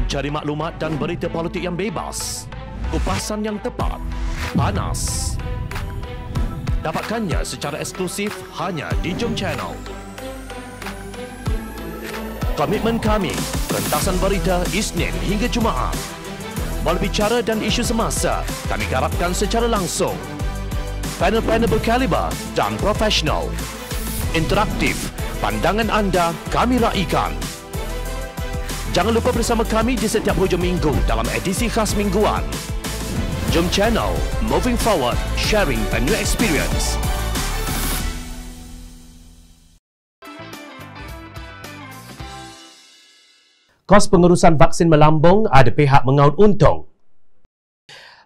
Cari maklumat dan berita politik yang bebas. Kupasan yang tepat. Panas. Dapatkannya secara eksklusif hanya di Jom Channel. Komitmen kami, pentasan berita Isnin hingga Jumaat. Berbicara dan isu semasa, kami garapkan secara langsung. Panel-panel berkaliber dan profesional. Interaktif, pandangan anda kami raikan. Jangan lupa bersama kami di setiap hujung minggu dalam edisi khas mingguan. Jom Channel, moving forward, sharing a new experience. Kos pengurusan vaksin melambung, ada pihak mengaut untung.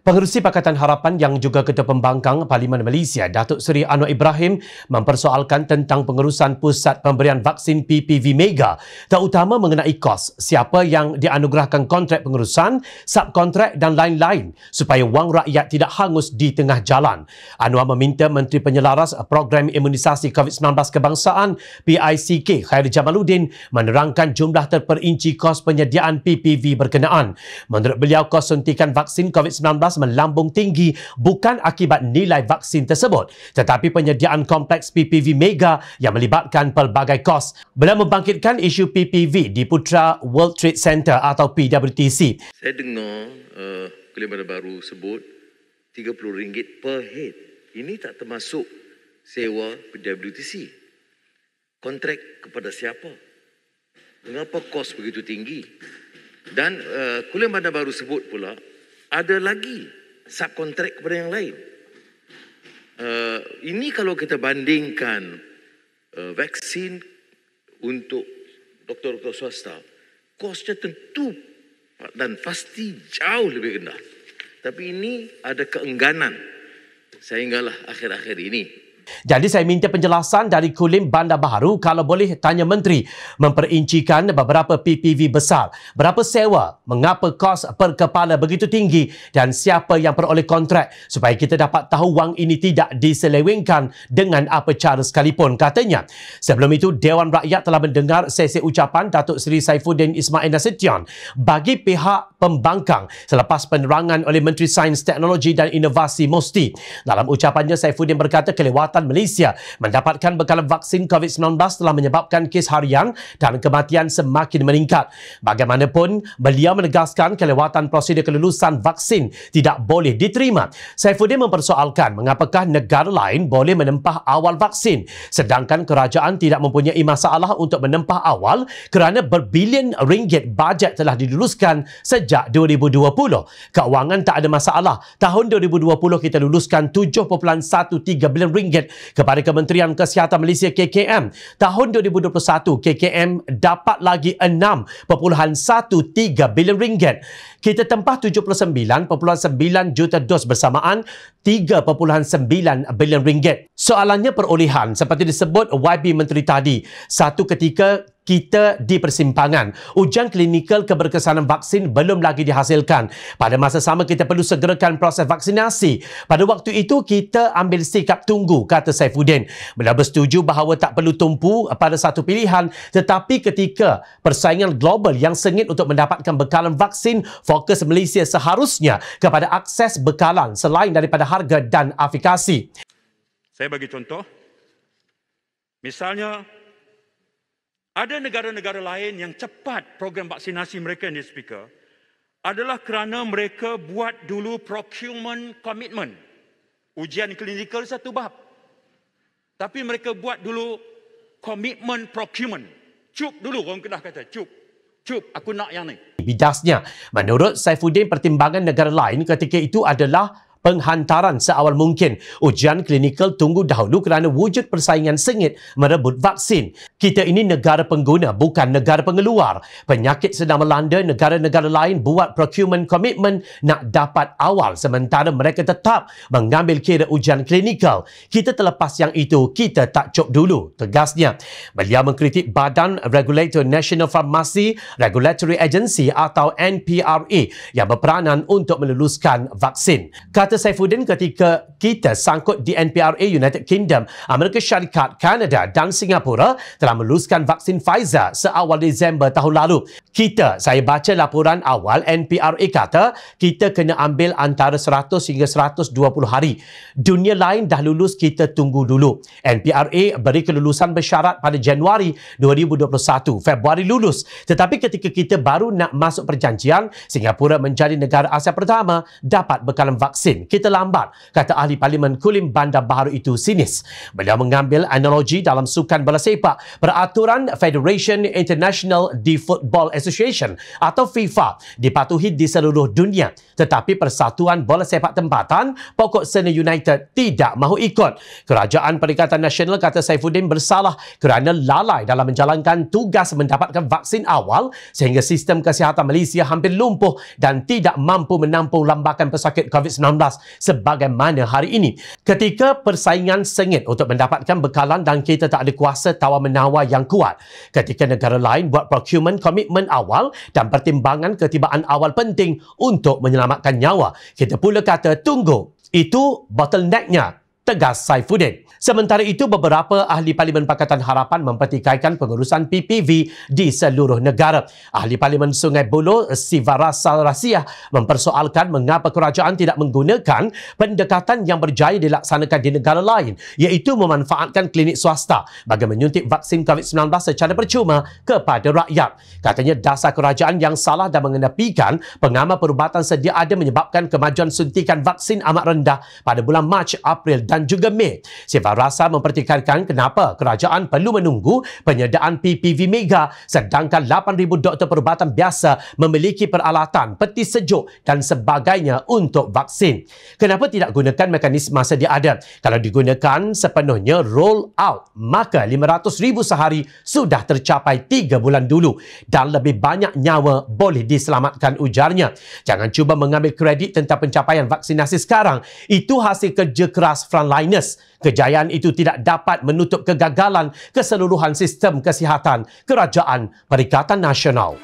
Pengerusi Pakatan Harapan yang juga Ketua Pembangkang Parlimen Malaysia, Datuk Seri Anwar Ibrahim, mempersoalkan tentang pengurusan pusat pemberian vaksin PPV Mega, terutama mengenai kos, siapa yang dianugerahkan kontrak pengurusan, subkontrak dan lain-lain, supaya wang rakyat tidak hangus di tengah jalan. Anwar meminta Menteri Penyelaras Program Imunisasi COVID-19 Kebangsaan PICK Khairi Jamaluddin menerangkan jumlah terperinci kos penyediaan PPV berkenaan. Menurut beliau, kos suntikan vaksin COVID-19 melambung tinggi bukan akibat nilai vaksin tersebut, tetapi penyediaan kompleks PPV Mega yang melibatkan pelbagai kos. Beliau membangkitkan isu PPV di Putra World Trade Center atau PWTC. Saya dengar Kuliah Bandar Baru sebut RM30 per head. Ini tak termasuk sewa PWTC. Kontrak kepada siapa? Mengapa kos begitu tinggi? Dan Kuliah Bandar Baru sebut pula ada lagi subkontrak kepada yang lain. Ini kalau kita bandingkan vaksin untuk doktor-doktor swasta, kosnya tentu dan pasti jauh lebih rendah. Tapi ini ada keengganan sehinggalah akhir-akhir ini. Jadi saya minta penjelasan dari Kulim Bandar Baru, kalau boleh tanya Menteri memperincikan beberapa PPV besar. Berapa sewa, mengapa kos per kepala begitu tinggi dan siapa yang peroleh kontrak supaya kita dapat tahu wang ini tidak diselewengkan dengan apa cara sekalipun, katanya. Sebelum itu, Dewan Rakyat telah mendengar sesi ucapan Datuk Seri Saifuddin Ismail Nasution bagi pihak pembangkang selepas penerangan oleh Menteri Sains, Teknologi dan Inovasi Musti. Dalam ucapannya, Saifuddin berkata kelewatan Malaysia mendapatkan bekalan vaksin COVID-19 telah menyebabkan kes harian dan kematian semakin meningkat. Bagaimanapun, beliau menegaskan kelewatan prosedur kelulusan vaksin tidak boleh diterima. Saifuddin mempersoalkan mengapakah negara lain boleh menempah awal vaksin sedangkan kerajaan tidak mempunyai masalah untuk menempah awal kerana berbilion ringgit bajet telah diluluskan sejak 2020. Keuangan tak ada masalah. Tahun 2020 kita luluskan 7.13 bilion ringgit kepada Kementerian Kesihatan Malaysia KKM. Tahun 2021 KKM dapat lagi 6.13 bilion ringgit. Kita tempah 79.9 juta dos bersamaan 3.9 bilion ringgit. Soalannya perolehan seperti disebut YB Menteri tadi. Satu ketika kita di persimpangan. Ujian klinikal keberkesanan vaksin belum lagi dihasilkan. Pada masa sama, kita perlu segerakan proses vaksinasi. Pada waktu itu, kita ambil sikap tunggu, kata Saifuddin. Beliau bersetuju bahawa tak perlu tumpu pada satu pilihan, tetapi ketika persaingan global yang sengit untuk mendapatkan bekalan vaksin, fokus Malaysia seharusnya kepada akses bekalan selain daripada harga dan efikasi. Saya bagi contoh. Misalnya, ada negara-negara lain yang cepat program vaksinasi mereka, ni speaker, adalah kerana mereka buat dulu procurement commitment. Ujian klinikal satu bab. Tapi mereka buat dulu commitment procurement. Cup dulu, orang Kedah kata, cup. Cup, aku nak yang ni. Bidasnya, menurut Saifuddin, pertimbangan negara lain ketika itu adalah penghantaran seawal mungkin. Ujian klinikal tunggu dahulu kerana wujud persaingan sengit merebut vaksin. Kita ini negara pengguna, bukan negara pengeluar. Penyakit sedang melanda, negara-negara lain buat procurement commitment nak dapat awal sementara mereka tetap mengambil kira ujian klinikal. Kita terlepas yang itu, kita tak cop dulu, tegasnya. Beliau mengkritik Badan Regulator National Pharmacy Regulatory Agency atau NPRA yang berperanan untuk meluluskan vaksin. Kata Kata Saifuddin ketika kita sangkut di NPRA United Kingdom, Amerika Syarikat, Kanada dan Singapura telah meluluskan vaksin Pfizer seawal Disember tahun lalu. Saya baca laporan awal NPRA kata kita kena ambil antara 100 hingga 120 hari. Dunia lain dah lulus, kita tunggu dulu. NPRA beri kelulusan bersyarat pada Januari 2021. Februari lulus. Tetapi ketika kita baru nak masuk perjanjian, Singapura menjadi negara Asia pertama dapat bekalan vaksin. Kita lambat, kata ahli Parlimen Kulim Bandar Baharu itu sinis. Beliau mengambil analogi dalam sukan bola sepak. Peraturan Federation International di Football Association atau FIFA dipatuhi di seluruh dunia. Tetapi Persatuan Bola Sepak Tempatan Pokok Seni United tidak mahu ikut. Kerajaan Perikatan Nasional, kata Saifuddin, bersalah kerana lalai dalam menjalankan tugas mendapatkan vaksin awal sehingga sistem kesihatan Malaysia hampir lumpuh dan tidak mampu menampung lambakan pesakit COVID-19 sebagaimana hari ini. Ketika persaingan sengit untuk mendapatkan bekalan dan kita tak ada kuasa tawar-menawar yang kuat. Ketika negara lain buat procurement komitmen awal dan pertimbangan ketibaan awal penting untuk menyelamatkan nyawa, kita pula kata tunggu. Itu bottlenecknya, tegas Saifuddin. Sementara itu, beberapa ahli Parlimen Pakatan Harapan mempertikaikan pengurusan PPV di seluruh negara. Ahli Parlimen Sungai Buloh, Sivarasa Rasiah, mempersoalkan mengapa kerajaan tidak menggunakan pendekatan yang berjaya dilaksanakan di negara lain, iaitu memanfaatkan klinik swasta bagi menyuntik vaksin COVID-19 secara percuma kepada rakyat. Katanya dasar kerajaan yang salah dan mengenepikan pengamal perubatan sedia ada menyebabkan kemajuan suntikan vaksin amat rendah pada bulan Mac, April dan juga Mei. Rasa mempertikaikan kenapa kerajaan perlu menunggu penyediaan PPV Mega sedangkan 8,000 doktor perubatan biasa memiliki peralatan, peti sejuk dan sebagainya untuk vaksin. Kenapa tidak gunakan mekanisme sedia ada? Kalau digunakan sepenuhnya roll out, maka 500,000 sehari sudah tercapai 3 bulan dulu dan lebih banyak nyawa boleh diselamatkan, ujarnya. Jangan cuba mengambil kredit tentang pencapaian vaksinasi sekarang. Itu hasil kerja keras frontliners. Kejayaan itu tidak dapat menutup kegagalan keseluruhan sistem kesihatan Kerajaan Perikatan Nasional.